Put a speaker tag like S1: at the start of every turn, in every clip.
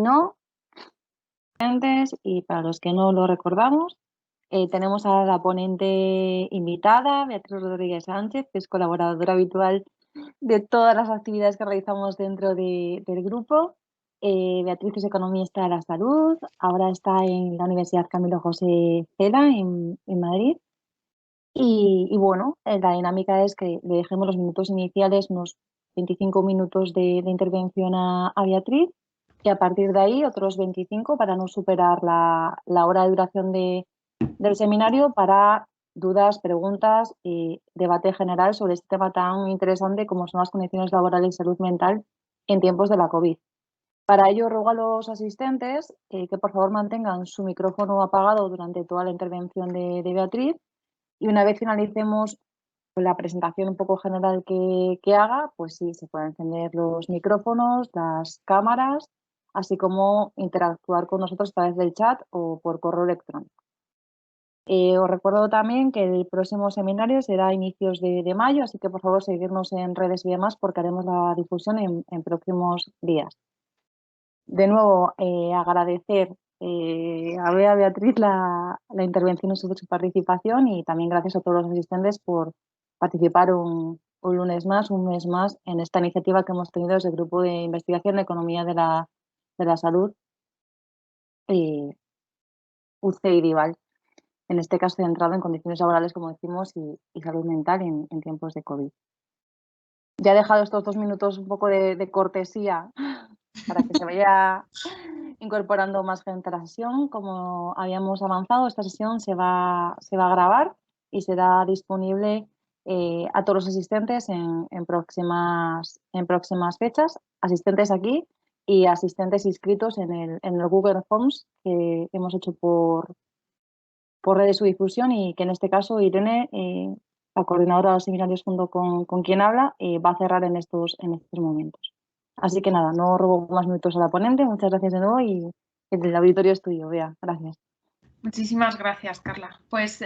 S1: no, y para los que no lo recordamos, tenemos a la ponente invitada, Beatriz Rodríguez Sánchez, que es colaboradora habitual de todas las actividades que realizamos dentro del grupo. Beatriz es economista de la salud, ahora está en la Universidad Camilo José Cela en Madrid. Y bueno, la dinámica es que le dejemos los minutos iniciales, unos 25 minutos de intervención a Beatriz, y a partir de ahí otros 25 para no superar la hora de duración del seminario, para dudas, preguntas y debate general sobre este tema tan interesante como son las condiciones laborales y salud mental en tiempos de la COVID. Para ello, ruego a los asistentes que por favor mantengan su micrófono apagado durante toda la intervención de Beatriz, y una vez finalicemos la presentación un poco general que haga, pues sí, se pueden encender los micrófonos, las cámaras, así como interactuar con nosotros a través del chat o por correo electrónico. Os recuerdo también que el próximo seminario será a inicios de mayo, así que por favor seguirnos en redes y demás, porque haremos la difusión en próximos días. De nuevo, agradecer a Beatriz la intervención y su participación, y también gracias a todos los asistentes por participar un mes más en esta iniciativa que hemos tenido desde el Grupo de Investigación de Economía de la Salud, UCE-IDIVAL, en este caso centrado en condiciones laborales, como decimos, y salud mental en tiempos de COVID. Ya he dejado estos 2 minutos un poco de cortesía para que se vaya incorporando más gente a la sesión. Como habíamos avanzado, esta sesión se va a grabar y será disponible a todos los asistentes en próximas fechas, asistentes aquí y asistentes inscritos en el Google Forms que hemos hecho por red de su difusión, y que en este caso Irene, la coordinadora de los seminarios junto con quien habla, va a cerrar en estos momentos. Así que nada, no robo más minutos a la ponente. Muchas gracias de nuevo, y el auditorio es tuyo, Bea. Gracias.
S2: Muchísimas gracias, Carla. Pues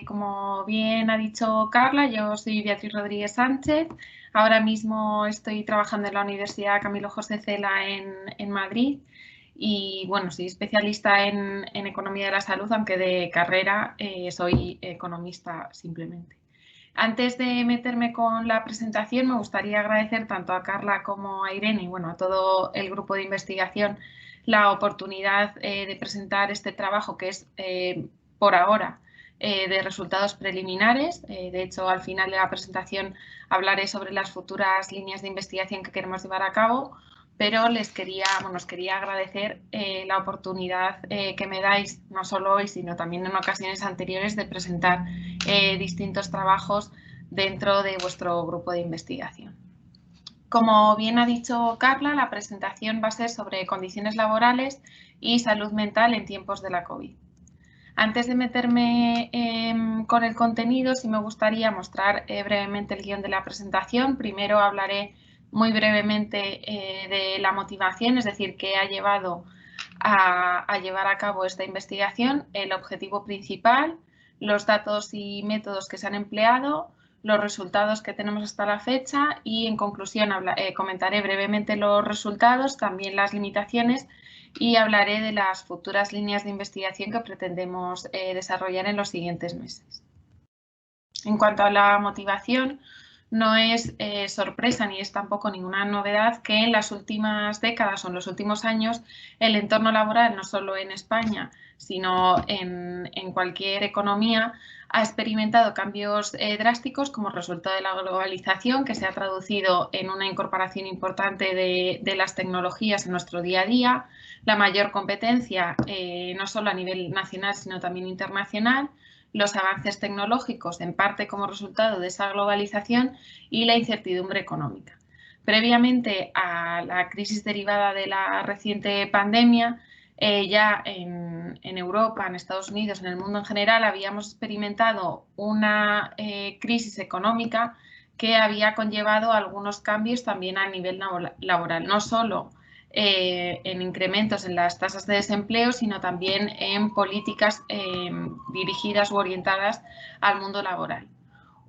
S2: como bien ha dicho Carla, yo soy Beatriz Rodríguez Sánchez. Ahora mismo estoy trabajando en la Universidad Camilo José Cela en Madrid, y bueno, soy especialista en economía de la salud, aunque de carrera soy economista simplemente. Antes de meterme con la presentación, me gustaría agradecer tanto a Carla como a Irene y bueno, a todo el grupo de investigación la oportunidad de presentar este trabajo, que es por ahora de resultados preliminares. De hecho, al final de la presentación hablaré sobre las futuras líneas de investigación que queremos llevar a cabo, pero os quería agradecer la oportunidad que me dais, no solo hoy, sino también en ocasiones anteriores, de presentar distintos trabajos dentro de vuestro grupo de investigación. Como bien ha dicho Carla, la presentación va a ser sobre condiciones laborales y salud mental en tiempos de la COVID. Antes de meterme con el contenido, sí me gustaría mostrar brevemente el guión de la presentación. Primero hablaré muy brevemente de la motivación, es decir, qué ha llevado a llevar a cabo esta investigación, el objetivo principal, los datos y métodos que se han empleado, los resultados que tenemos hasta la fecha, y en conclusión comentaré brevemente los resultados, también las limitaciones, y hablaré de las futuras líneas de investigación que pretendemos desarrollar en los siguientes meses. En cuanto a la motivación, no es sorpresa ni es tampoco ninguna novedad que en las últimas décadas o en los últimos años el entorno laboral, no solo en España, sino en cualquier economía, ha experimentado cambios drásticos como resultado de la globalización, que se ha traducido en una incorporación importante de las tecnologías en nuestro día a día, la mayor competencia no solo a nivel nacional sino también internacional, los avances tecnológicos en parte como resultado de esa globalización y la incertidumbre económica. Previamente a la crisis derivada de la reciente pandemia, ya en Europa, en Estados Unidos, en el mundo en general, habíamos experimentado una crisis económica que había conllevado algunos cambios también a nivel laboral, no solo en incrementos en las tasas de desempleo, sino también en políticas dirigidas u orientadas al mundo laboral.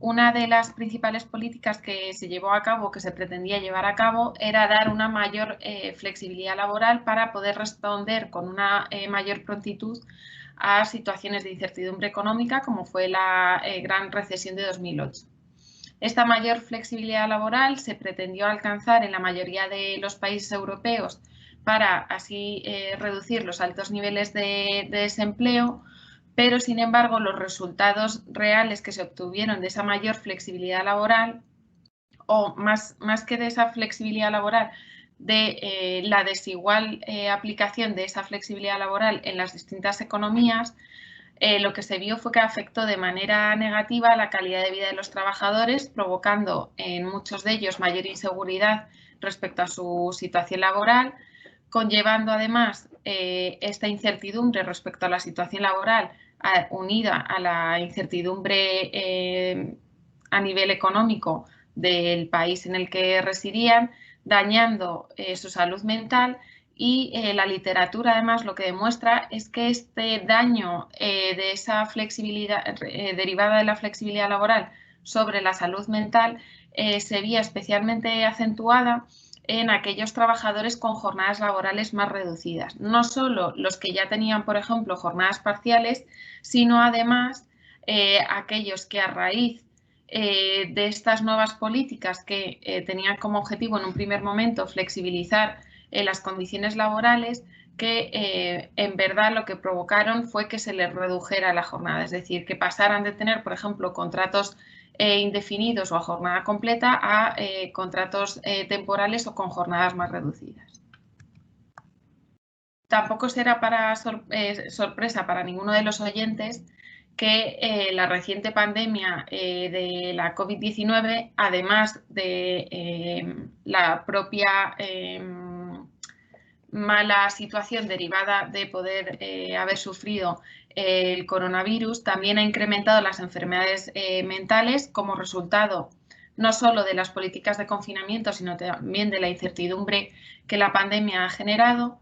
S2: una de las principales políticas que se llevó a cabo, que se pretendía llevar a cabo, era dar una mayor flexibilidad laboral para poder responder con una mayor prontitud a situaciones de incertidumbre económica, como fue la gran recesión de 2008. Esta mayor flexibilidad laboral se pretendió alcanzar en la mayoría de los países europeos para así reducir los altos niveles de desempleo, pero sin embargo los resultados reales que se obtuvieron de esa mayor flexibilidad laboral, o más que de esa flexibilidad laboral, de la desigual aplicación de esa flexibilidad laboral en las distintas economías, lo que se vio fue que afectó de manera negativa la calidad de vida de los trabajadores, provocando en muchos de ellos mayor inseguridad respecto a su situación laboral, conllevando además esta incertidumbre respecto a la situación laboral unida a la incertidumbre a nivel económico del país en el que residían, dañando su salud mental. Y la literatura, además, lo que demuestra es que este daño de esa flexibilidad derivada de la flexibilidad laboral sobre la salud mental se veía especialmente acentuada en aquellos trabajadores con jornadas laborales más reducidas. No solo los que ya tenían, por ejemplo, jornadas parciales, sino además aquellos que a raíz de estas nuevas políticas que tenían como objetivo en un primer momento flexibilizar las condiciones laborales, que en verdad lo que provocaron fue que se les redujera la jornada, es decir, que pasaran de tener, por ejemplo, contratos indefinidos o a jornada completa a contratos temporales o con jornadas más reducidas. Tampoco será para sorpresa para ninguno de los oyentes que la reciente pandemia de la COVID-19, además de la propia mala situación derivada de poder haber sufrido el coronavirus, también ha incrementado las enfermedades mentales como resultado no solo de las políticas de confinamiento, sino también de la incertidumbre que la pandemia ha generado,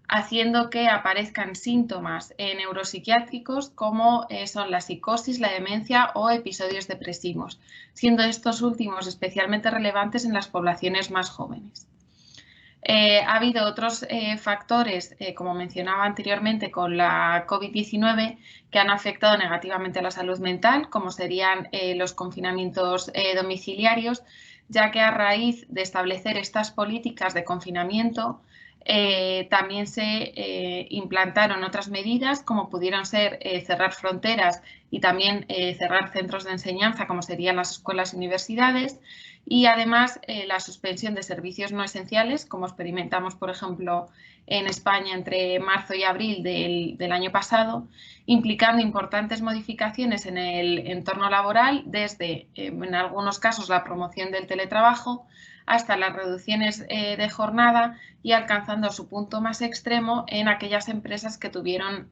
S2: haciendo que aparezcan síntomas neuropsiquiátricos como son la psicosis, la demencia o episodios depresivos, siendo estos últimos especialmente relevantes en las poblaciones más jóvenes. Ha habido otros factores, como mencionaba anteriormente con la COVID-19, que han afectado negativamente a la salud mental, como serían los confinamientos domiciliarios, ya que a raíz de establecer estas políticas de confinamiento, también se implantaron otras medidas, como pudieron ser cerrar fronteras y también cerrar centros de enseñanza, como serían las escuelas y universidades, y además la suspensión de servicios no esenciales, como experimentamos, por ejemplo, en España entre marzo y abril del año pasado, implicando importantes modificaciones en el entorno laboral, desde, en algunos casos, la promoción del teletrabajo, hasta las reducciones de jornada y alcanzando su punto más extremo en aquellas empresas que tuvieron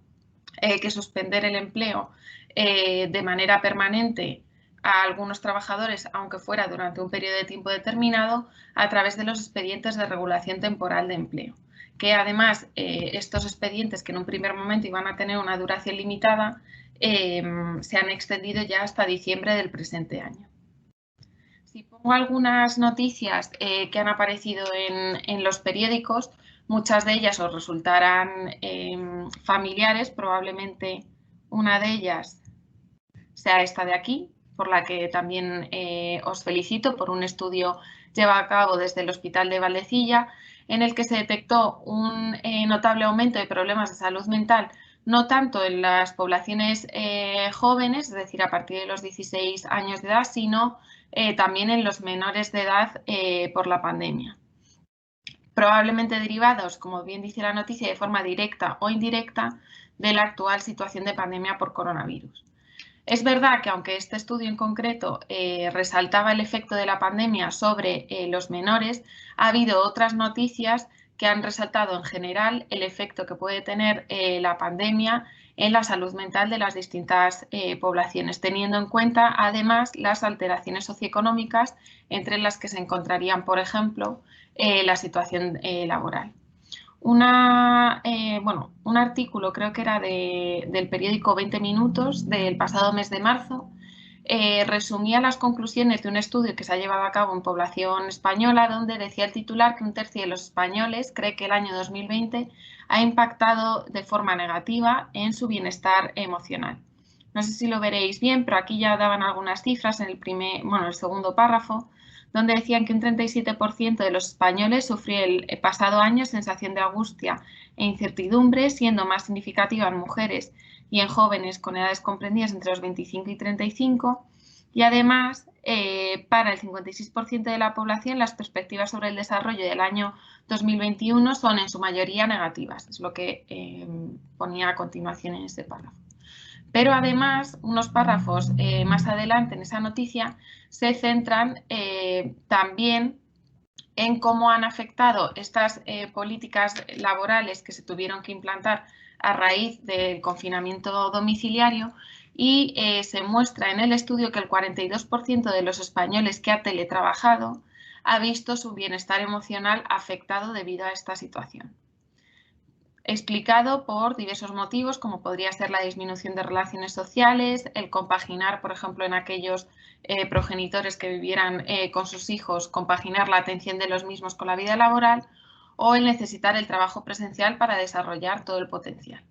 S2: que suspender el empleo de manera permanente a algunos trabajadores, aunque fuera durante un periodo de tiempo determinado, a través de los expedientes de regulación temporal de empleo, que además estos expedientes, que en un primer momento iban a tener una duración limitada, se han extendido ya hasta diciembre del presente año. Si pongo algunas noticias que han aparecido en los periódicos, muchas de ellas os resultarán familiares, probablemente una de ellas sea esta de aquí, por la que también os felicito por un estudio llevado a cabo desde el Hospital de Valdecilla, en el que se detectó un notable aumento de problemas de salud mental, no tanto en las poblaciones jóvenes, es decir, a partir de los 16 años de edad, sino también en los menores de edad por la pandemia. Probablemente derivados, como bien dice la noticia, de forma directa o indirecta de la actual situación de pandemia por coronavirus. Es verdad que aunque este estudio en concreto resaltaba el efecto de la pandemia sobre los menores, ha habido otras noticias que han resaltado en general el efecto que puede tener la pandemia en la salud mental de las distintas poblaciones, teniendo en cuenta además las alteraciones socioeconómicas entre las que se encontrarían, por ejemplo, la situación laboral. Un artículo, creo que era del periódico 20 Minutos del pasado mes de marzo, resumía las conclusiones de un estudio que se ha llevado a cabo en población española, donde decía el titular que 1/3 de los españoles cree que el año 2020 ha impactado de forma negativa en su bienestar emocional. No sé si lo veréis bien, pero aquí ya daban algunas cifras en el segundo párrafo, donde decían que un 37% de los españoles sufrió el pasado año sensación de angustia e incertidumbre, siendo más significativa en mujeres y en jóvenes con edades comprendidas entre los 25 y 35, y además para el 56% de la población las perspectivas sobre el desarrollo del año 2021 son en su mayoría negativas, es lo que ponía a continuación en este párrafo. Pero además, unos párrafos más adelante en esa noticia se centran también en cómo han afectado estas políticas laborales que se tuvieron que implantar a raíz del confinamiento domiciliario, y se muestra en el estudio que el 42% de los españoles que ha teletrabajado ha visto su bienestar emocional afectado debido a esta situación. Explicado por diversos motivos, como podría ser la disminución de relaciones sociales, el compaginar, por ejemplo, en aquellos progenitores que vivieran con sus hijos, compaginar la atención de los mismos con la vida laboral, o el necesitar el trabajo presencial para desarrollar todo el potencial.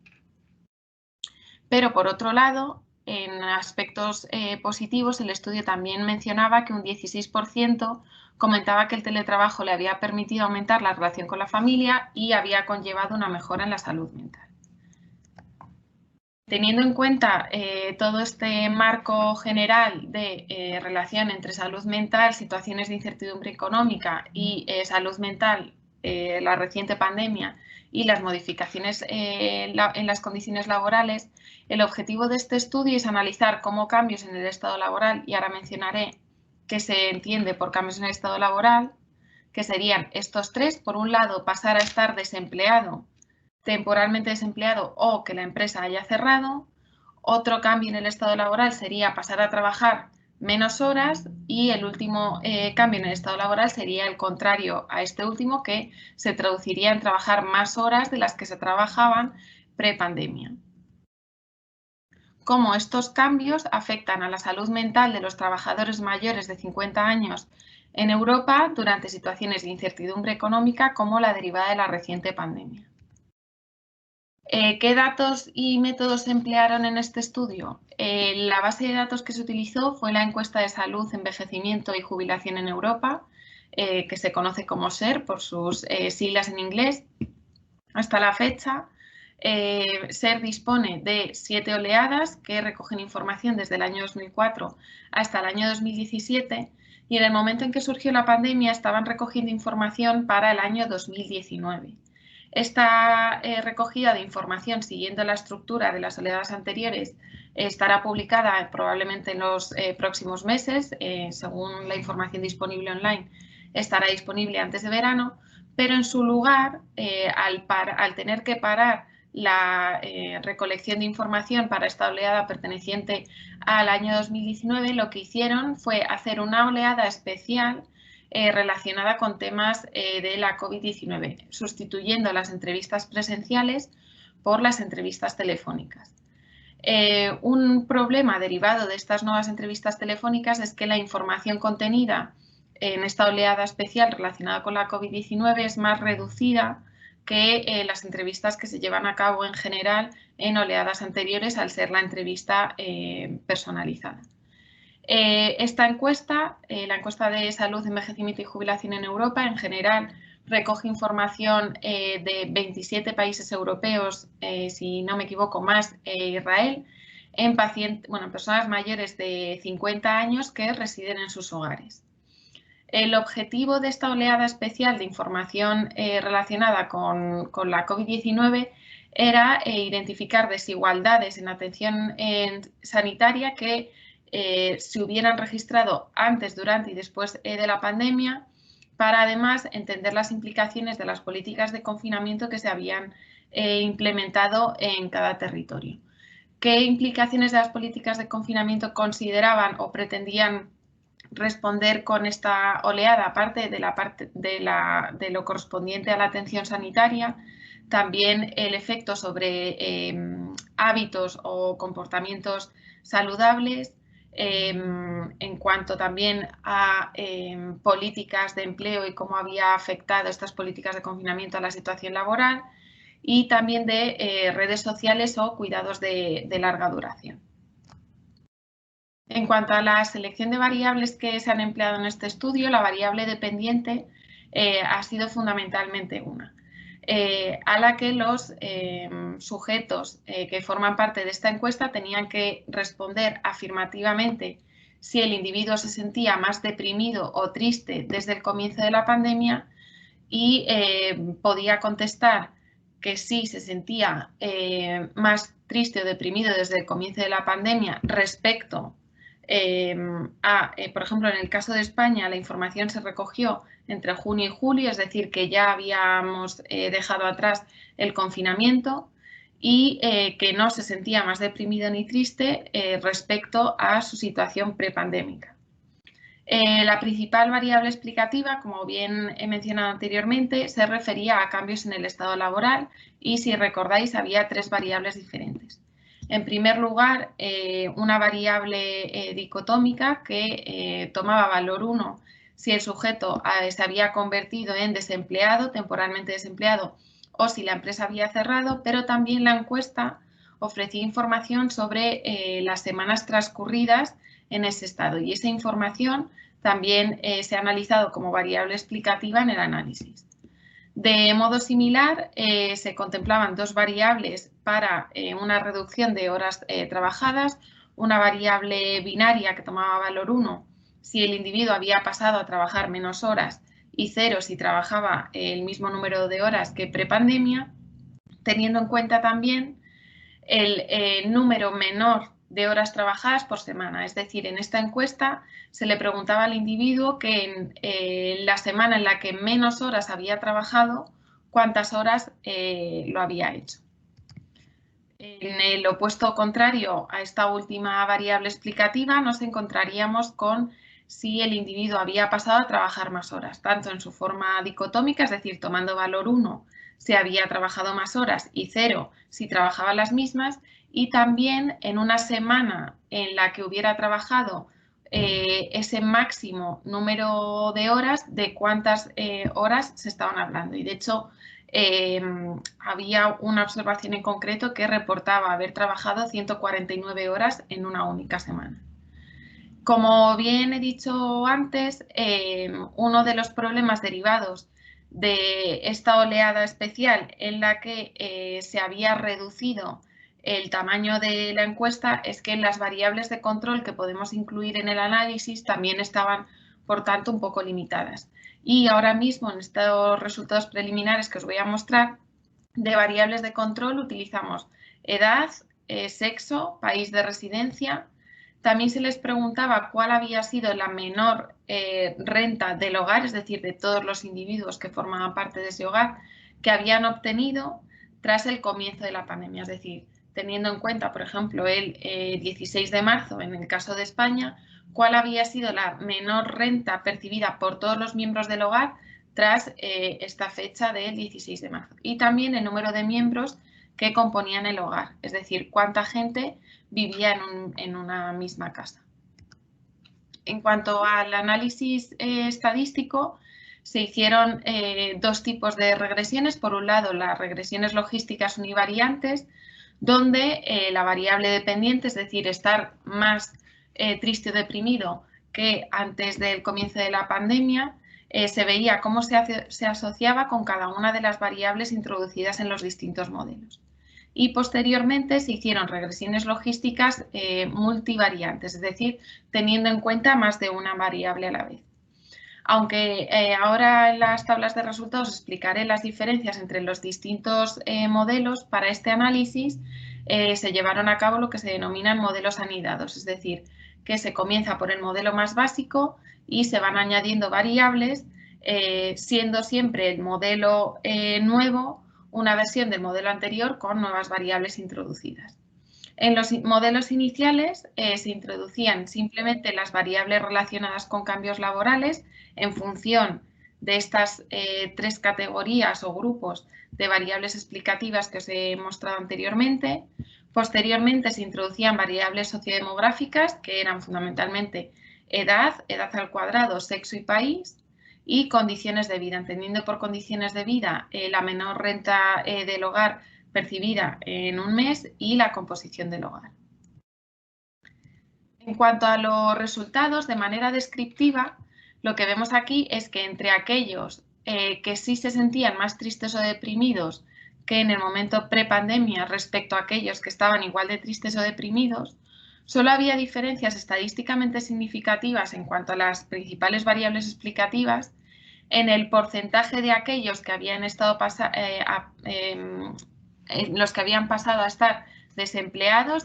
S2: Pero, por otro lado, en aspectos positivos, el estudio también mencionaba que un 16% comentaba que el teletrabajo le había permitido aumentar la relación con la familia y había conllevado una mejora en la salud mental. Teniendo en cuenta todo este marco general de relación entre salud mental, situaciones de incertidumbre económica y salud mental, la reciente pandemia y las modificaciones en las condiciones laborales, el objetivo de este estudio es analizar cómo cambios en el estado laboral, y ahora mencionaré qué se entiende por cambios en el estado laboral, que serían estos tres: por un lado, pasar a estar desempleado, temporalmente desempleado, o que la empresa haya cerrado. Otro cambio en el estado laboral sería pasar a trabajar menos horas, y el último cambio en el estado laboral sería el contrario a este último, que se traduciría en trabajar más horas de las que se trabajaban prepandemia. Cómo estos cambios afectan a la salud mental de los trabajadores mayores de 50 años en Europa durante situaciones de incertidumbre económica como la derivada de la reciente pandemia. ¿Qué datos y métodos se emplearon en este estudio? La base de datos que se utilizó fue la encuesta de salud, envejecimiento y jubilación en Europa, que se conoce como SER por sus siglas en inglés. Hasta la fecha, SER dispone de 7 oleadas que recogen información desde el año 2004 hasta el año 2017, y en el momento en que surgió la pandemia estaban recogiendo información para el año 2019. Esta recogida de información, siguiendo la estructura de las oleadas anteriores, estará publicada probablemente en los próximos meses. Según la información disponible online, estará disponible antes de verano, pero en su lugar, al tener que parar la recolección de información para esta oleada perteneciente al año 2019, lo que hicieron fue hacer una oleada especial relacionada con temas de la COVID-19, sustituyendo las entrevistas presenciales por las entrevistas telefónicas. Un problema derivado de estas nuevas entrevistas telefónicas es que la información contenida en esta oleada especial relacionada con la COVID-19 es más reducida que las entrevistas que se llevan a cabo en general en oleadas anteriores, al ser la entrevista personalizada. Esta encuesta, la encuesta de salud, envejecimiento y jubilación en Europa, en general recoge información de 27 países europeos, si no me equivoco, más Israel, en personas mayores de 50 años que residen en sus hogares. El objetivo de esta oleada especial de información relacionada con la COVID-19 era identificar desigualdades en atención sanitaria que se hubieran registrado antes, durante y después de la pandemia, para además entender las implicaciones de las políticas de confinamiento que se habían implementado en cada territorio. ¿Qué implicaciones de las políticas de confinamiento consideraban o pretendían responder con esta oleada, aparte de lo correspondiente a la atención sanitaria? También el efecto sobre hábitos o comportamientos saludables, en cuanto también a políticas de empleo y cómo había afectado estas políticas de confinamiento a la situación laboral, y también de redes sociales o cuidados de larga duración. En cuanto a la selección de variables que se han empleado en este estudio, la variable dependiente ha sido fundamentalmente una, a la que los sujetos que forman parte de esta encuesta tenían que responder afirmativamente si el individuo se sentía más deprimido o triste desde el comienzo de la pandemia, y podía contestar que sí se sentía más triste o deprimido desde el comienzo de la pandemia respecto por ejemplo, en el caso de España, la información se recogió entre junio y julio, es decir, que ya habíamos dejado atrás el confinamiento, y que no se sentía más deprimido ni triste respecto a su situación prepandémica. La principal variable explicativa, como bien he mencionado anteriormente, se refería a cambios en el estado laboral, y si recordáis había 3 variables diferentes. En primer lugar, una variable dicotómica que tomaba valor 1 si el sujeto se había convertido en desempleado, temporalmente desempleado, o si la empresa había cerrado, pero también la encuesta ofrecía información sobre las semanas transcurridas en ese estado, y esa información también se ha analizado como variable explicativa en el análisis. De modo similar, se contemplaban 2 variables para una reducción de horas trabajadas, una variable binaria que tomaba valor 1 si el individuo había pasado a trabajar menos horas, y 0 si trabajaba el mismo número de horas que prepandemia, teniendo en cuenta también el número menor de horas trabajadas por semana. Es decir, en esta encuesta se le preguntaba al individuo que en la semana en la que menos horas había trabajado, cuántas horas lo había hecho. En el opuesto contrario a esta última variable explicativa, nos encontraríamos con si el individuo había pasado a trabajar más horas, tanto en su forma dicotómica, es decir, tomando valor 1 si había trabajado más horas y 0 si trabajaba las mismas, y también en una semana en la que hubiera trabajado ese máximo número de horas, de cuántas horas se estaban hablando. Y de hecho, había una observación en concreto que reportaba haber trabajado 149 horas en una única semana. Como bien he dicho antes, uno de los problemas derivados de esta oleada especial en la que se había reducido el tamaño de la encuesta es que las variables de control que podemos incluir en el análisis también estaban, por tanto, un poco limitadas. Y ahora mismo, en estos resultados preliminares que os voy a mostrar, de variables de control utilizamos edad, sexo, país de residencia. También se les preguntaba cuál había sido la menor renta del hogar, es decir, de todos los individuos que formaban parte de ese hogar, que habían obtenido tras el comienzo de la pandemia. Es decir, teniendo en cuenta, por ejemplo, el 16 de marzo, en el caso de España, cuál había sido la menor renta percibida por todos los miembros del hogar tras esta fecha del 16 de marzo. Y también el número de miembros que componían el hogar, es decir, cuánta gente vivía en una misma casa. En cuanto al análisis estadístico, se hicieron 2 tipos de regresiones. Por un lado, las regresiones logísticas univariantes, donde la variable dependiente, es decir, estar más triste o deprimido que antes del comienzo de la pandemia, se veía cómo se asociaba con cada una de las variables introducidas en los distintos modelos. Y posteriormente se hicieron regresiones logísticas multivariantes, es decir, teniendo en cuenta más de una variable a la vez. Aunque ahora en las tablas de resultados explicaré las diferencias entre los distintos modelos, para este análisis se llevaron a cabo lo que se denominan modelos anidados, es decir, que se comienza por el modelo más básico y se van añadiendo variables, siendo siempre el modelo nuevo una versión del modelo anterior con nuevas variables introducidas. En los modelos iniciales se introducían simplemente las variables relacionadas con cambios laborales en función de estas 3 categorías o grupos de variables explicativas que os he mostrado anteriormente. Posteriormente se introducían variables sociodemográficas que eran fundamentalmente edad, edad al cuadrado, sexo y país, y condiciones de vida, entendiendo por condiciones de vida la menor renta del hogar percibida en un mes y la composición del hogar. En cuanto a los resultados, de manera descriptiva, lo que vemos aquí es que entre aquellos que sí se sentían más tristes o deprimidos que en el momento prepandemia respecto a aquellos que estaban igual de tristes o deprimidos, solo había diferencias estadísticamente significativas en cuanto a las principales variables explicativas en el porcentaje de aquellos que habían estado los que habían pasado a estar desempleados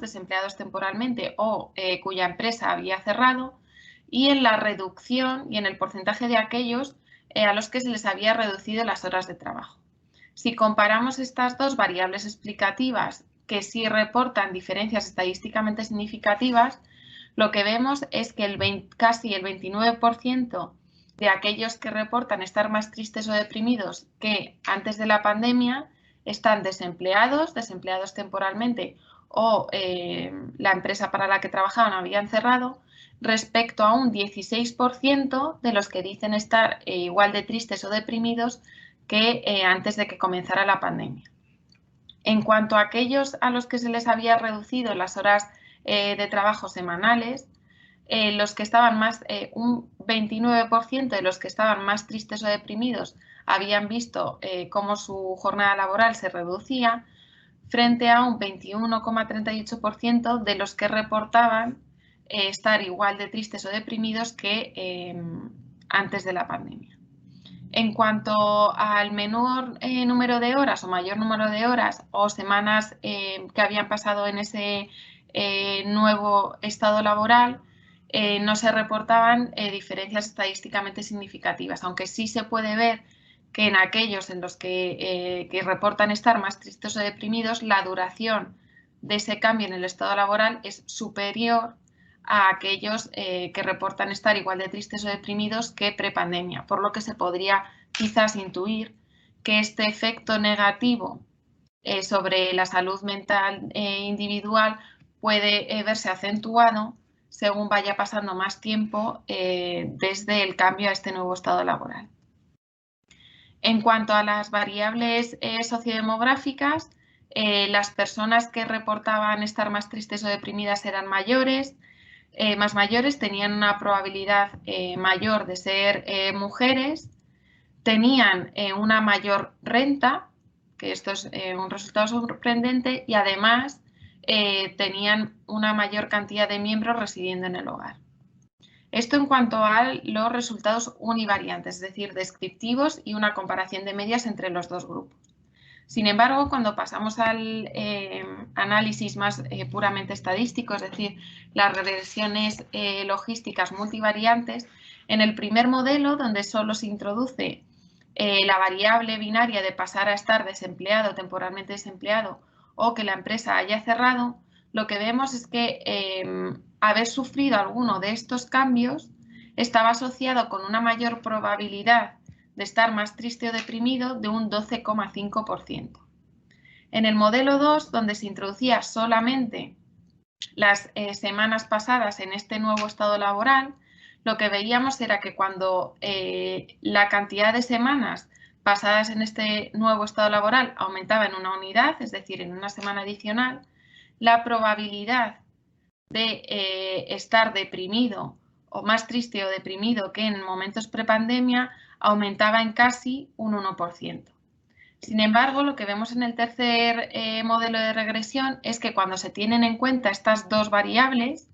S2: temporalmente o cuya empresa había cerrado, y en la reducción y en el porcentaje de aquellos a los que se les había reducido las horas de trabajo. Si comparamos estas dos variables explicativas que sí reportan diferencias estadísticamente significativas, lo que vemos es que casi el 29% de aquellos que reportan estar más tristes o deprimidos que antes de la pandemia están desempleados temporalmente o la empresa para la que trabajaban habían cerrado, respecto a un 16% de los que dicen estar igual de tristes o deprimidos que antes de que comenzara la pandemia. En cuanto a aquellos a los que se les había reducido las horas de trabajo semanales, los que estaban un 29% de los que estaban más tristes o deprimidos habían visto cómo su jornada laboral se reducía, frente a un 21,38% de los que reportaban estar igual de tristes o deprimidos que antes de la pandemia. En cuanto al menor número de horas o mayor número de horas o semanas que habían pasado en ese nuevo estado laboral, no se reportaban diferencias estadísticamente significativas, aunque sí se puede ver que en aquellos en los que reportan estar más tristes o deprimidos, la duración de ese cambio en el estado laboral es superior a aquellos que reportan estar igual de tristes o deprimidos que prepandemia, por lo que se podría quizás intuir que este efecto negativo sobre la salud mental individual puede verse acentuado según vaya pasando más tiempo desde el cambio a este nuevo estado laboral. En cuanto a las variables sociodemográficas, las personas que reportaban estar más tristes o deprimidas eran más mayores, tenían una probabilidad mayor de ser mujeres, tenían una mayor renta, que esto es un resultado sorprendente, y además tenían una mayor cantidad de miembros residiendo en el hogar. Esto en cuanto a los resultados univariantes, es decir, descriptivos y una comparación de medias entre los dos grupos. Sin embargo, cuando pasamos al análisis más puramente estadístico, es decir, las regresiones logísticas multivariantes, en el primer modelo, donde solo se introduce la variable binaria de pasar a estar desempleado, temporalmente desempleado, o que la empresa haya cerrado, lo que vemos es que haber sufrido alguno de estos cambios estaba asociado con una mayor probabilidad de estar más triste o deprimido de un 12,5%. En el modelo 2, donde se introducía solamente las semanas pasadas en este nuevo estado laboral, lo que veíamos era que cuando la cantidad de semanas pasadas en este nuevo estado laboral aumentaba en una unidad, es decir, en una semana adicional, la probabilidad de estar deprimido o más triste o deprimido que en momentos prepandemia aumentaba en casi un 1%. Sin embargo, lo que vemos en el tercer modelo de regresión es que cuando se tienen en cuenta estas dos variables,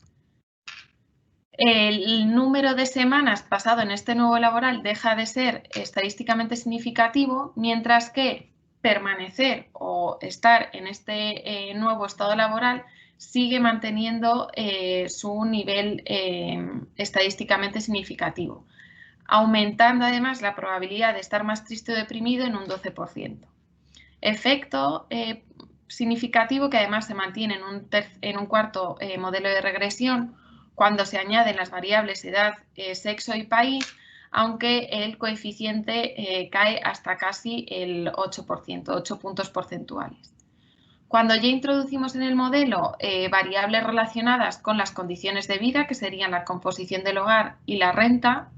S2: el número de semanas pasado en este nuevo laboral deja de ser estadísticamente significativo, mientras que permanecer o estar en este nuevo estado laboral sigue manteniendo su nivel estadísticamente significativo, aumentando además la probabilidad de estar más triste o deprimido en un 12%. Efecto significativo que además se mantiene en un cuarto modelo de regresión cuando se añaden las variables edad, sexo y país, aunque el coeficiente cae hasta casi el 8%, 8 puntos porcentuales. Cuando ya introducimos en el modelo variables relacionadas con las condiciones de vida, que serían la composición del hogar y la renta,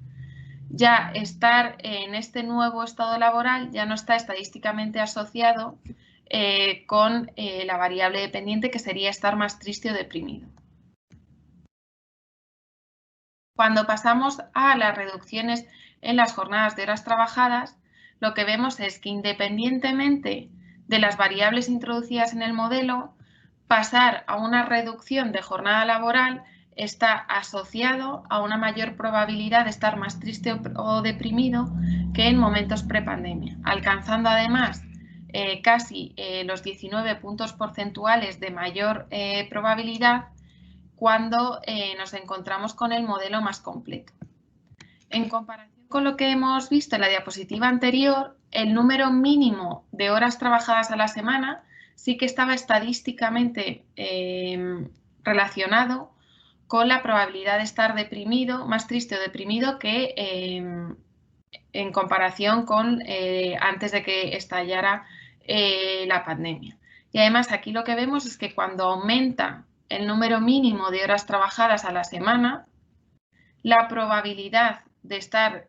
S2: ya estar en este nuevo estado laboral ya no está estadísticamente asociado con la variable dependiente, que sería estar más triste o deprimido. Cuando pasamos a las reducciones en las jornadas de horas trabajadas, lo que vemos es que independientemente de las variables introducidas en el modelo, pasar a una reducción de jornada laboral está asociado a una mayor probabilidad de estar más triste o deprimido que en momentos prepandemia, alcanzando además casi los 19 puntos porcentuales de mayor probabilidad cuando nos encontramos con el modelo más completo. En comparación con lo que hemos visto en la diapositiva anterior, el número mínimo de horas trabajadas a la semana sí que estaba estadísticamente relacionado con la probabilidad de estar deprimido, más triste o deprimido que en comparación con antes de que estallara la pandemia. Y además aquí lo que vemos es que cuando aumenta el número mínimo de horas trabajadas a la semana, la probabilidad de estar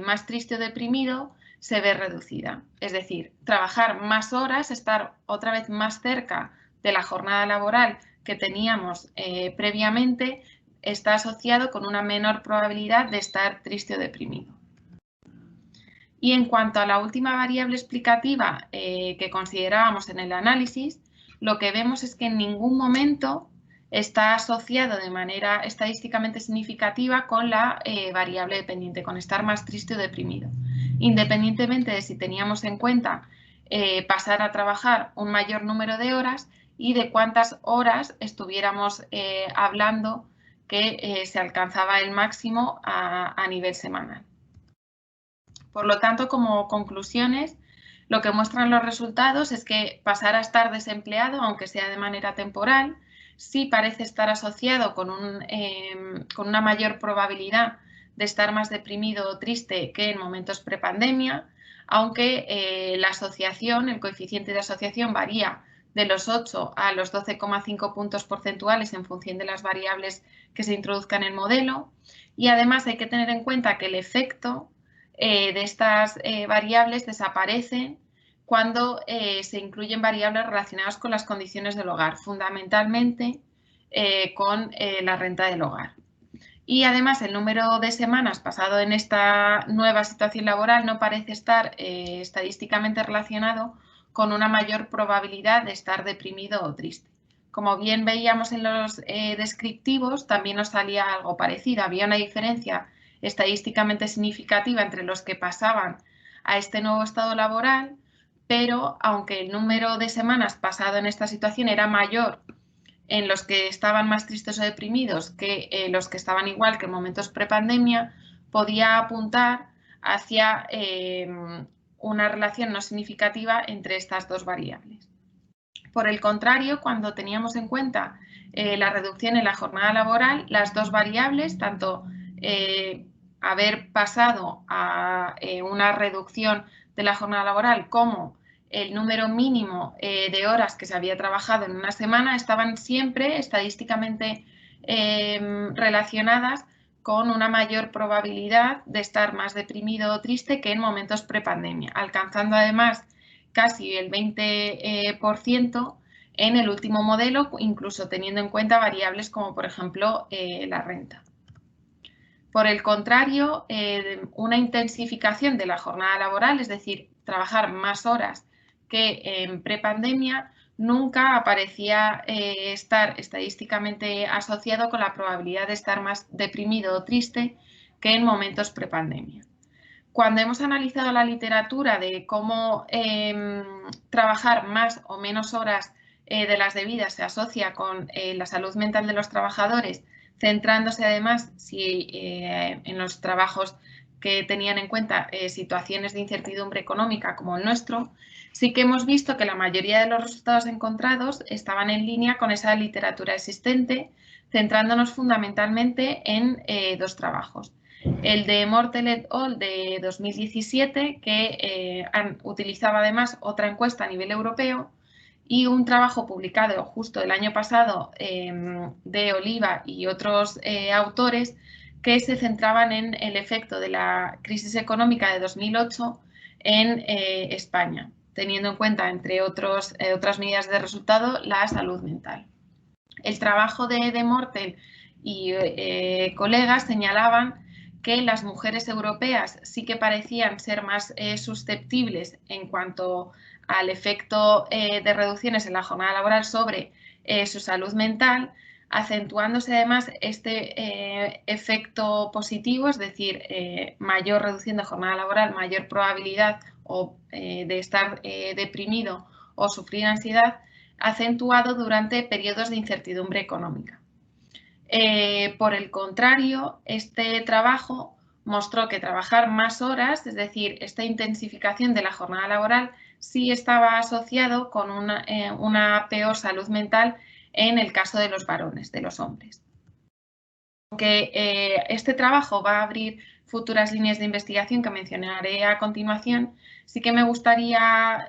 S2: más triste o deprimido se ve reducida. Es decir, trabajar más horas, estar otra vez más cerca de la jornada laboral que teníamos previamente, está asociado con una menor probabilidad de estar triste o deprimido. Y en cuanto a la última variable explicativa que considerábamos en el análisis, lo que vemos es que en ningún momento está asociado de manera estadísticamente significativa con la variable dependiente, con estar más triste o deprimido. Independientemente de si teníamos en cuenta pasar a trabajar un mayor número de horas y de cuántas horas estuviéramos hablando que se alcanzaba el máximo a nivel semanal. Por lo tanto, como conclusiones, lo que muestran los resultados es que pasar a estar desempleado, aunque sea de manera temporal, sí parece estar asociado con una mayor probabilidad de estar más deprimido o triste que en momentos prepandemia, aunque la asociación, el coeficiente de asociación varía de los 8 a los 12,5 puntos porcentuales en función de las variables que se introduzcan en el modelo. Y además hay que tener en cuenta que el efecto de estas variables desaparecen cuando se incluyen variables relacionadas con las condiciones del hogar, fundamentalmente con la renta del hogar. Y además el número de semanas pasado en esta nueva situación laboral no parece estar estadísticamente relacionado con una mayor probabilidad de estar deprimido o triste. Como bien veíamos en los descriptivos, también nos salía algo parecido. Había una diferencia estadísticamente significativa entre los que pasaban a este nuevo estado laboral, pero aunque el número de semanas pasado en esta situación era mayor en los que estaban más tristes o deprimidos que los que estaban igual que en momentos prepandemia, podía apuntar hacia una relación no significativa entre estas dos variables. Por el contrario, cuando teníamos en cuenta la reducción en la jornada laboral, las dos variables, tanto haber pasado a una reducción de la jornada laboral como el número mínimo de horas que se había trabajado en una semana, estaban siempre estadísticamente relacionadas con una mayor probabilidad de estar más deprimido o triste que en momentos prepandemia, alcanzando además casi el 20% en el último modelo, incluso teniendo en cuenta variables como, por ejemplo, la renta. Por el contrario, una intensificación de la jornada laboral, es decir, trabajar más horas que en prepandemia, nunca parecía estar estadísticamente asociado con la probabilidad de estar más deprimido o triste que en momentos prepandemia. Cuando hemos analizado la literatura de cómo trabajar más o menos horas de las debidas se asocia con la salud mental de los trabajadores, centrándose además en los trabajos que tenían en cuenta situaciones de incertidumbre económica como el nuestro, sí que hemos visto que la mayoría de los resultados encontrados estaban en línea con esa literatura existente, centrándonos fundamentalmente en dos trabajos. El de Mortel et al. De 2017, que utilizaba además otra encuesta a nivel europeo, y un trabajo publicado justo el año pasado de Oliva y otros autores que se centraban en el efecto de la crisis económica de 2008 en España, teniendo en cuenta, entre otras medidas de resultado, la salud mental. El trabajo de Mortel y colegas señalaban que las mujeres europeas sí que parecían ser más susceptibles en cuanto al efecto de reducciones en la jornada laboral sobre su salud mental, acentuándose además este efecto positivo, es decir, mayor reducción de jornada laboral, mayor probabilidad de estar deprimido o sufrir ansiedad, acentuado durante periodos de incertidumbre económica. Por el contrario, este trabajo mostró que trabajar más horas, es decir, esta intensificación de la jornada laboral, sí estaba asociado con una peor salud mental en el caso de los varones, de los hombres. Aunque este trabajo va a abrir futuras líneas de investigación que mencionaré a continuación, sí que me gustaría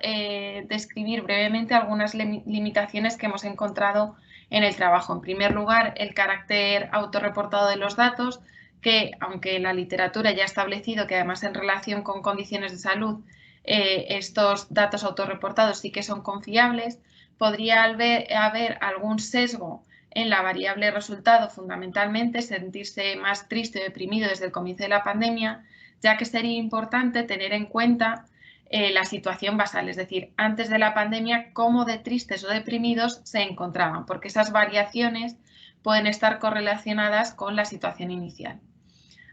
S2: describir brevemente algunas limitaciones que hemos encontrado en el trabajo. En primer lugar, el carácter autorreportado de los datos, que aunque la literatura ya ha establecido que además en relación con condiciones de salud estos datos autorreportados sí que son confiables, podría haber algún sesgo en la variable resultado, fundamentalmente sentirse más triste o deprimido desde el comienzo de la pandemia, ya que sería importante tener en cuenta la situación basal, es decir, antes de la pandemia, cómo de tristes o deprimidos se encontraban, porque esas variaciones pueden estar correlacionadas con la situación inicial.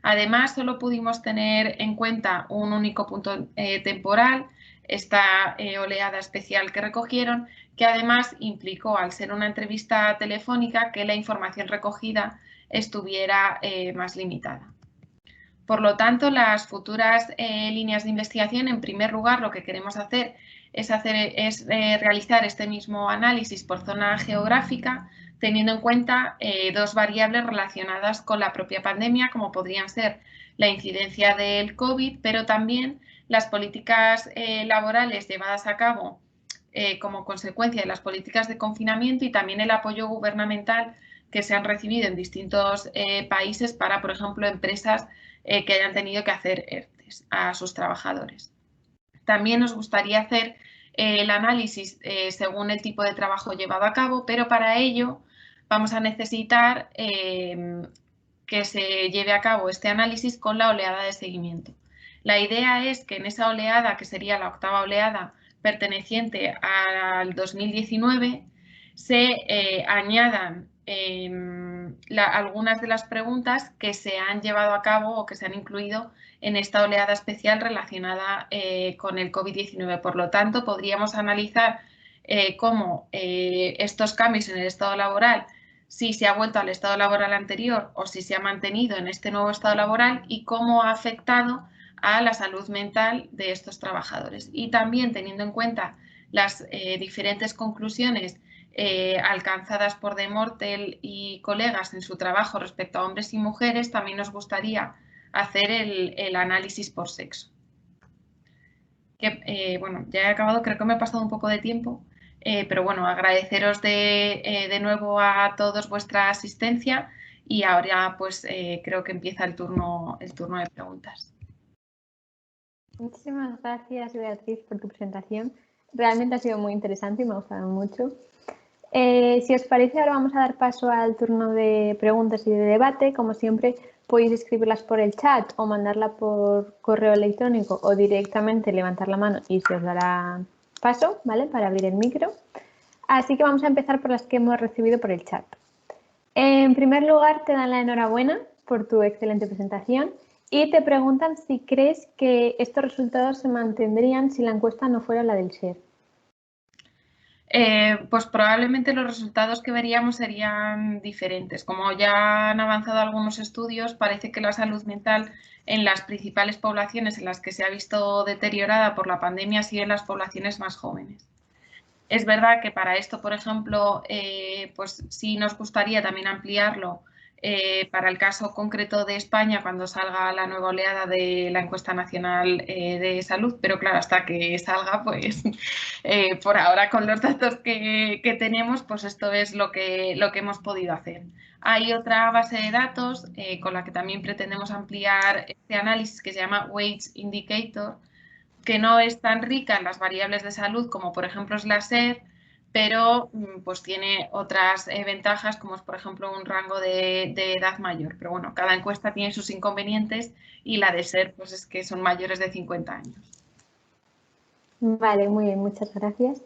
S2: Además, solo pudimos tener en cuenta un único punto temporal, esta oleada especial que recogieron, que además implicó, al ser una entrevista telefónica, que la información recogida estuviera más limitada. Por lo tanto, las futuras líneas de investigación, en primer lugar, lo que queremos hacer es realizar este mismo análisis por zona geográfica, teniendo en cuenta dos variables relacionadas con la propia pandemia, como podrían ser la incidencia del COVID, pero también las políticas laborales llevadas a cabo como consecuencia de las políticas de confinamiento y también el apoyo gubernamental que se han recibido en distintos países para, por ejemplo, empresas que hayan tenido que hacer ERTES a sus trabajadores. También nos gustaría hacer el análisis según el tipo de trabajo llevado a cabo, pero para ello vamos a necesitar que se lleve a cabo este análisis con la oleada de seguimiento. La idea es que en esa oleada, que sería la octava oleada perteneciente al 2019, se añadan algunas de las preguntas que se han llevado a cabo o que se han incluido en esta oleada especial relacionada con el COVID-19. Por lo tanto, podríamos analizar cómo estos cambios en el estado laboral, si se ha vuelto al estado laboral anterior o si se ha mantenido en este nuevo estado laboral y cómo ha afectado a la salud mental de estos trabajadores. Y también teniendo en cuenta las diferentes conclusiones alcanzadas por De Mortel y colegas en su trabajo respecto a hombres y mujeres, también nos gustaría hacer el análisis por sexo. Bueno, ya he acabado, creo que me he pasado un poco de tiempo, pero bueno, agradeceros de nuevo a todos vuestra asistencia y ahora pues creo que empieza el turno de preguntas.
S3: Muchísimas gracias, Beatriz, por tu presentación. Realmente ha sido muy interesante y me ha gustado mucho. Si os parece, ahora vamos a dar paso al turno de preguntas y de debate. Como siempre, podéis escribirlas por el chat o mandarla por correo electrónico o directamente levantar la mano y se os dará paso, ¿vale? Para abrir el micro. Así que vamos a empezar por las que hemos recibido por el chat. En primer lugar, te dan la enhorabuena por tu excelente presentación y te preguntan si crees que estos resultados se mantendrían si la encuesta no fuera la del SER.
S2: Pues probablemente los resultados que veríamos serían diferentes. Como ya han avanzado algunos estudios, parece que la salud mental en las principales poblaciones en las que se ha visto deteriorada por la pandemia ha sido en las poblaciones más jóvenes. Es verdad que para esto, por ejemplo, pues sí nos gustaría también ampliarlo para el caso concreto de España cuando salga la nueva oleada de la encuesta nacional de salud, pero claro, hasta que salga, pues por ahora con los datos que tenemos, pues esto es lo que hemos podido hacer. Hay otra base de datos con la que también pretendemos ampliar este análisis que se llama Wage Indicator, que no es tan rica en las variables de salud como por ejemplo es la SER, pero pues tiene otras ventajas como es por ejemplo un rango de edad mayor. Pero bueno, cada encuesta tiene sus inconvenientes y la de SER pues es que son mayores de 50 años.
S3: Vale, muy bien, muchas gracias.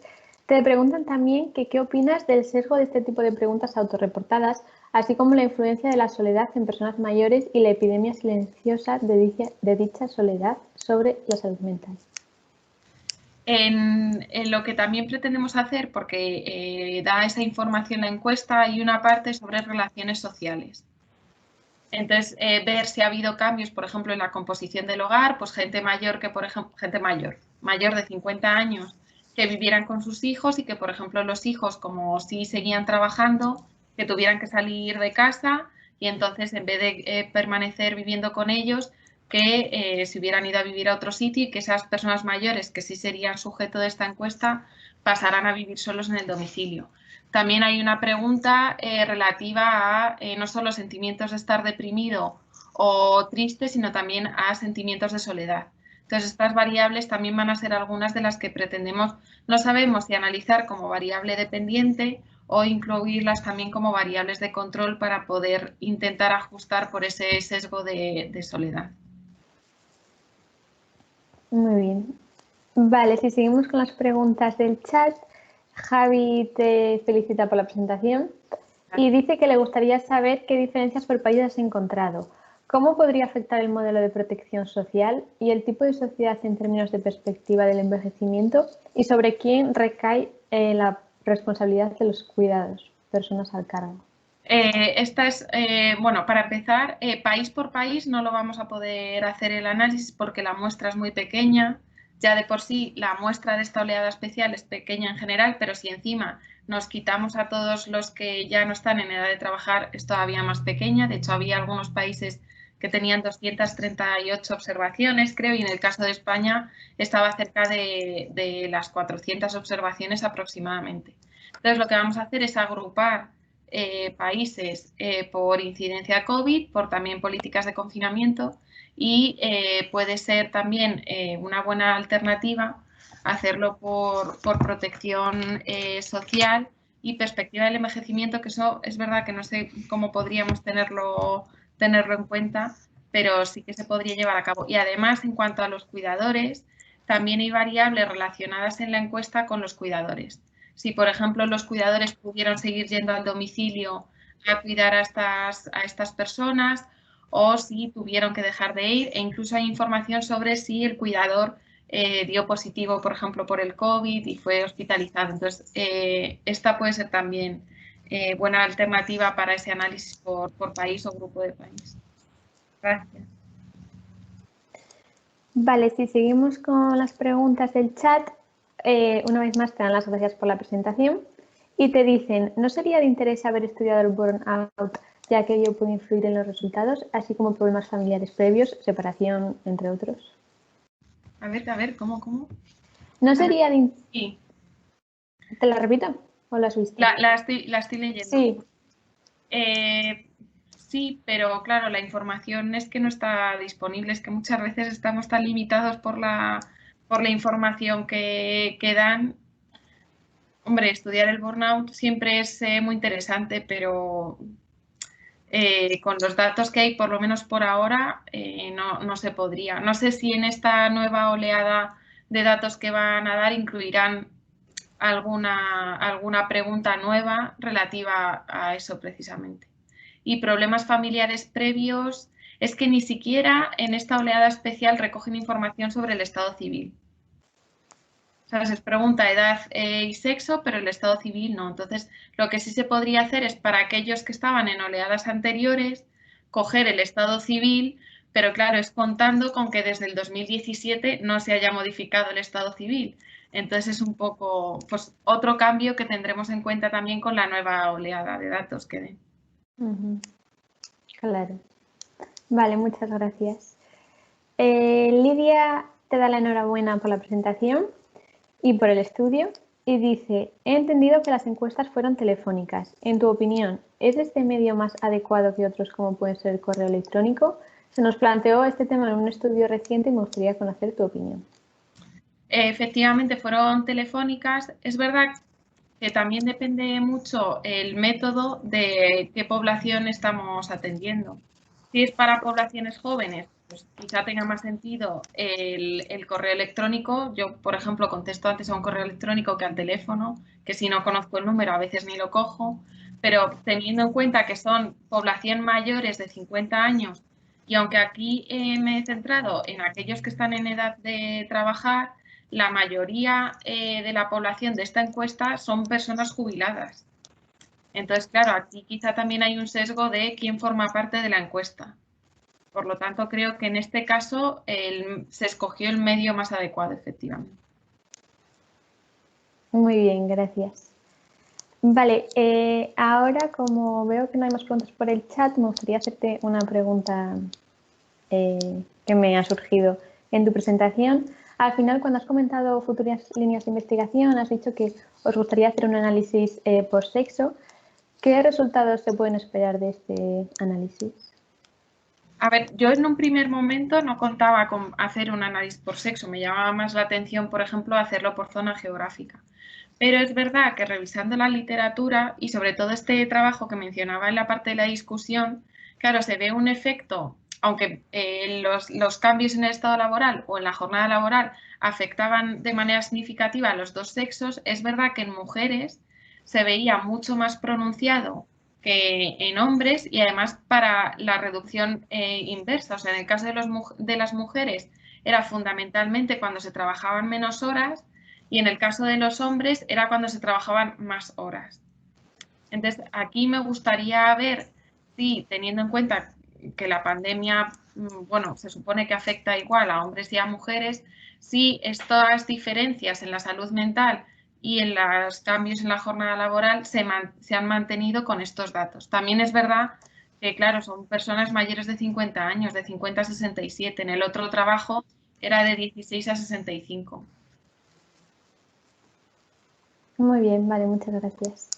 S3: Te preguntan también que qué opinas del sesgo de este tipo de preguntas autorreportadas, así como la influencia de la soledad en personas mayores y la epidemia silenciosa de dicha soledad sobre la salud mental.
S2: En lo que también pretendemos hacer, porque da esa información la encuesta, hay una parte sobre relaciones sociales. Entonces, ver si ha habido cambios, por ejemplo, en la composición del hogar, pues gente mayor que, por ejemplo, gente mayor de 50 años, que vivieran con sus hijos y que, por ejemplo, los hijos, como si seguían trabajando, que tuvieran que salir de casa y entonces, en vez de permanecer viviendo con ellos, que se hubieran ido a vivir a otro sitio y que esas personas mayores, que sí serían sujeto de esta encuesta, pasarán a vivir solos en el domicilio. También hay una pregunta relativa a no solo sentimientos de estar deprimido o triste, sino también a sentimientos de soledad. Entonces, estas variables también van a ser algunas de las que pretendemos, no sabemos si analizar como variable dependiente o incluirlas también como variables de control para poder intentar ajustar por ese sesgo de soledad.
S3: Muy bien. Vale, si seguimos con las preguntas del chat, Javi te felicita por la presentación y dice que le gustaría saber qué diferencias por país has encontrado. ¿Cómo podría afectar el modelo de protección social y el tipo de sociedad en términos de perspectiva del envejecimiento y sobre quién recae la responsabilidad de los cuidados, personas al cargo?
S2: Esta es, bueno, para empezar, país por país no lo vamos a poder hacer el análisis porque la muestra es muy pequeña. Ya de por sí la muestra de esta oleada especial es pequeña en general, pero si encima nos quitamos a todos los que ya no están en edad de trabajar, es todavía más pequeña. De hecho, había algunos países que tenían 238 observaciones, creo, y en el caso de España estaba cerca de las 400 observaciones aproximadamente. Entonces, lo que vamos a hacer es agrupar países por incidencia COVID, por también políticas de confinamiento y puede ser también una buena alternativa hacerlo por protección social y perspectiva del envejecimiento, que eso es verdad que no sé cómo podríamos tenerlo en cuenta, pero sí que se podría llevar a cabo. Y además, en cuanto a los cuidadores, también hay variables relacionadas en la encuesta con los cuidadores. Si, por ejemplo, los cuidadores pudieron seguir yendo al domicilio a cuidar a estas personas o si tuvieron que dejar de ir, e incluso hay información sobre si el cuidador dio positivo, por ejemplo, por el COVID y fue hospitalizado. Entonces, esta puede ser también buena alternativa para ese análisis por país o grupo de país. Gracias.
S3: Vale, si seguimos con las preguntas del chat, una vez más te dan las gracias por la presentación y te dicen, ¿no sería de interés haber estudiado el burnout ya que ello puede influir en los resultados, así como problemas familiares previos, separación, entre otros?
S2: A ver, ¿cómo?
S3: ¿No sería de
S2: Sí.
S3: ¿Te la repito o la has visto?
S2: La estoy leyendo.
S3: Sí.
S2: Sí, pero claro, la información es que no está disponible, es que muchas veces estamos tan limitados por la información que dan. Hombre, estudiar el burnout siempre es muy interesante, pero con los datos que hay, por lo menos por ahora, no se podría. No sé si en esta nueva oleada de datos que van a dar incluirán alguna pregunta nueva relativa a eso precisamente. Y problemas familiares previos, es que ni siquiera en esta oleada especial recogen información sobre el estado civil. O sea, se pregunta edad y sexo, pero el estado civil no. Entonces, lo que sí se podría hacer es para aquellos que estaban en oleadas anteriores, coger el estado civil, pero claro, es contando con que desde el 2017 no se haya modificado el estado civil. Entonces, es un poco, pues, otro cambio que tendremos en cuenta también con la nueva oleada de datos que den.
S3: Claro. Vale, muchas gracias. Lidia te da la enhorabuena por la presentación y por el estudio y dice, he entendido que las encuestas fueron telefónicas. En tu opinión, ¿es este medio más adecuado que otros como puede ser el correo electrónico? Se nos planteó este tema en un estudio reciente y me gustaría conocer tu opinión.
S2: Efectivamente, fueron telefónicas. Es verdad que también depende mucho el método de qué población estamos atendiendo. Si es para poblaciones jóvenes, pues quizá tenga más sentido el correo electrónico. Yo, por ejemplo, contesto antes a un correo electrónico que al teléfono, que si no conozco el número a veces ni lo cojo, pero teniendo en cuenta que son población mayores de 50 años y aunque aquí me he centrado en aquellos que están en edad de trabajar, la mayoría de la población de esta encuesta son personas jubiladas. Entonces, claro, aquí quizá también hay un sesgo de quién forma parte de la encuesta. Por lo tanto, creo que en este caso se escogió el medio más adecuado, efectivamente.
S3: Muy bien, gracias. Vale, ahora como veo que no hay más preguntas por el chat, me gustaría hacerte una pregunta que me ha surgido en tu presentación. Al final, cuando has comentado futuras líneas de investigación, has dicho que os gustaría hacer un análisis por sexo. ¿Qué resultados se pueden esperar de este análisis?
S2: A ver, yo en un primer momento no contaba con hacer un análisis por sexo. Me llamaba más la atención, por ejemplo, hacerlo por zona geográfica. Pero es verdad que revisando la literatura y sobre todo este trabajo que mencionaba en la parte de la discusión, claro, se ve un efecto, aunque los cambios en el estado laboral o en la jornada laboral afectaban de manera significativa a los dos sexos, es verdad que en mujeres se veía mucho más pronunciado que en hombres y además para la reducción inversa. O sea, en el caso de las mujeres era fundamentalmente cuando se trabajaban menos horas y en el caso de los hombres era cuando se trabajaban más horas. Entonces, aquí me gustaría ver si, teniendo en cuenta que la pandemia, bueno, se supone que afecta igual a hombres y a mujeres, si estas diferencias en la salud mental y en los cambios en la jornada laboral se han mantenido con estos datos. También es verdad que, claro, son personas mayores de 50 años, de 50 a 67. En el otro trabajo era de 16 a 65.
S3: Muy bien, vale, muchas gracias.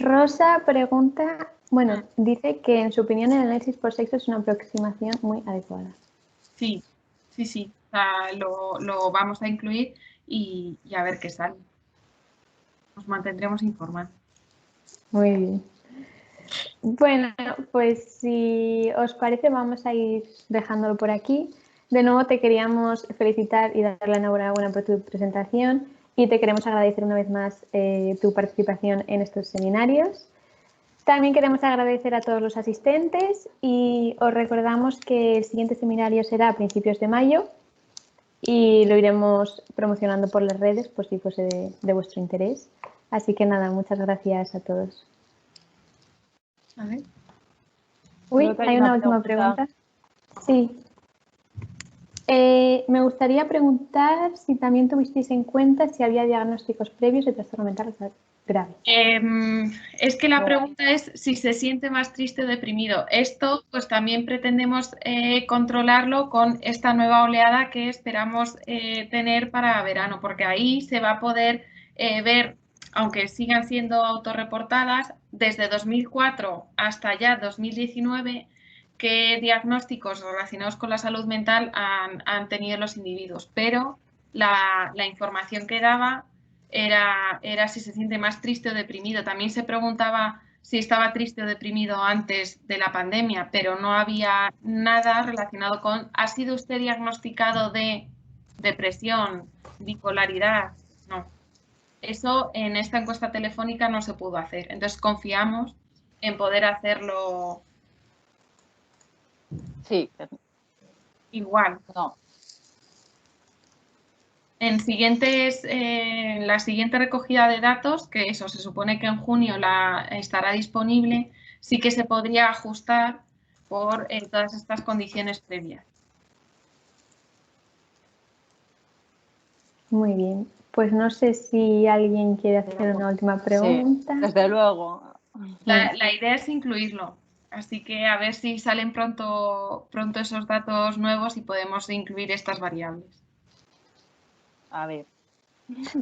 S3: Rosa pregunta, bueno, dice que en su opinión el análisis por sexo es una aproximación muy adecuada.
S2: Sí, sí, sí. O sea, lo vamos a incluir y a ver qué sale. Nos mantendremos informados.
S3: Muy bien. Bueno, pues si os parece vamos a ir dejándolo por aquí. De nuevo te queríamos felicitar y dar la enhorabuena por tu presentación y te queremos agradecer una vez más tu participación en estos seminarios. También queremos agradecer a todos los asistentes y os recordamos que el siguiente seminario será a principios de mayo y lo iremos promocionando por las redes por si fuese de vuestro interés. Así que nada, muchas gracias a todos.
S2: A ver.
S3: Uy, hay una última pregunta. Sí. Me gustaría preguntar si también tuvisteis en cuenta si había diagnósticos previos de trastorno mental grave.
S2: Es que la pregunta es si se siente más triste o deprimido. Esto pues también pretendemos controlarlo con esta nueva oleada que esperamos tener para verano, porque ahí se va a poder ver, aunque sigan siendo autorreportadas, desde 2004 hasta ya 2019, qué diagnósticos relacionados con la salud mental han tenido los individuos. Pero la información que daba era si se siente más triste o deprimido. También se preguntaba si estaba triste o deprimido antes de la pandemia, pero no había nada relacionado con ¿ha sido usted diagnosticado de depresión, bipolaridad? No. Eso en esta encuesta telefónica no se pudo hacer. Entonces confiamos en poder hacerlo
S1: Sí.
S2: igual.
S1: No.
S2: En la siguiente recogida de datos, que eso se supone que en junio estará disponible, sí que se podría ajustar por todas estas condiciones previas.
S3: Muy bien. Pues no sé si alguien quiere hacer una última pregunta.
S1: Sí, desde luego.
S2: La idea es incluirlo. Así que a ver si salen pronto esos datos nuevos y podemos incluir estas variables.
S1: A ver,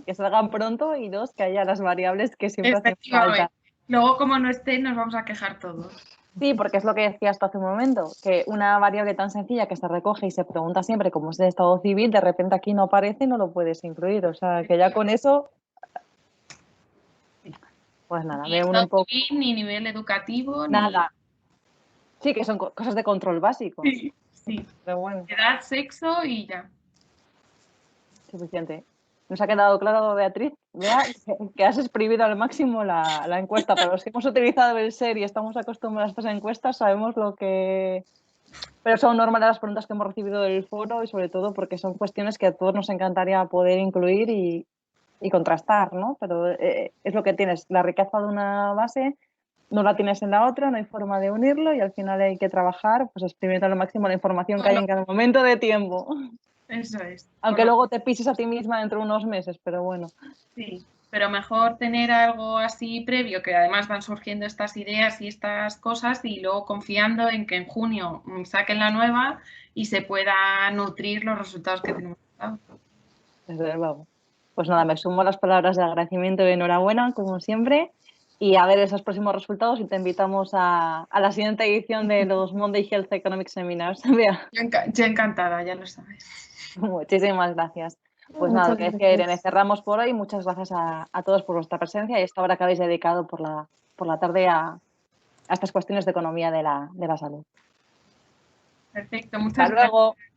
S1: que salgan pronto y dos, que haya las variables que siempre hacen falta.
S2: Luego, como no estén, nos vamos a quejar todos.
S1: Sí, porque es lo que decías tú hace un momento, que una variable tan sencilla que se recoge y se pregunta siempre cómo es el estado civil, de repente aquí no aparece y no lo puedes incluir. O sea, que ya con eso, pues nada,
S2: Ni
S1: ve uno
S2: estado
S1: un poco...
S2: civil, ni nivel educativo,
S1: Nada. Sí, que son cosas de control básico.
S2: Sí, sí.
S1: Pero bueno.
S2: Edad, sexo y ya.
S1: Suficiente. Nos ha quedado claro, Beatriz, que has exprimido al máximo la encuesta. Para los que hemos utilizado el SER y estamos acostumbrados a estas encuestas, sabemos lo que... Pero son normales las preguntas que hemos recibido del foro y sobre todo porque son cuestiones que a todos nos encantaría poder incluir y contrastar, ¿no? Pero es lo que tienes, la riqueza de una base no la tienes en la otra, no hay forma de unirlo y al final hay que trabajar pues exprimiendo al máximo la información que hay en cada momento de tiempo.
S2: Eso es.
S1: Aunque luego te pises a ti misma dentro de unos meses, pero bueno.
S2: Sí, pero mejor tener algo así previo, que además van surgiendo estas ideas y estas cosas y luego confiando en que en junio saquen la nueva y se pueda nutrir los resultados que tenemos.
S1: Desde luego. Pues nada, me sumo a las palabras de agradecimiento y enhorabuena, como siempre. Y a ver esos próximos resultados y te invitamos a la siguiente edición de los Monday Health Economic Seminars. Vea.
S2: Yo encantada, ya lo sabes.
S1: Muchísimas gracias. Pues nada, lo que decía Irene, cerramos por hoy. Muchas gracias a todos por vuestra presencia y esta hora que habéis dedicado por la tarde a estas cuestiones de economía de la salud.
S2: Perfecto, muchas
S1: Hasta luego.
S2: gracias.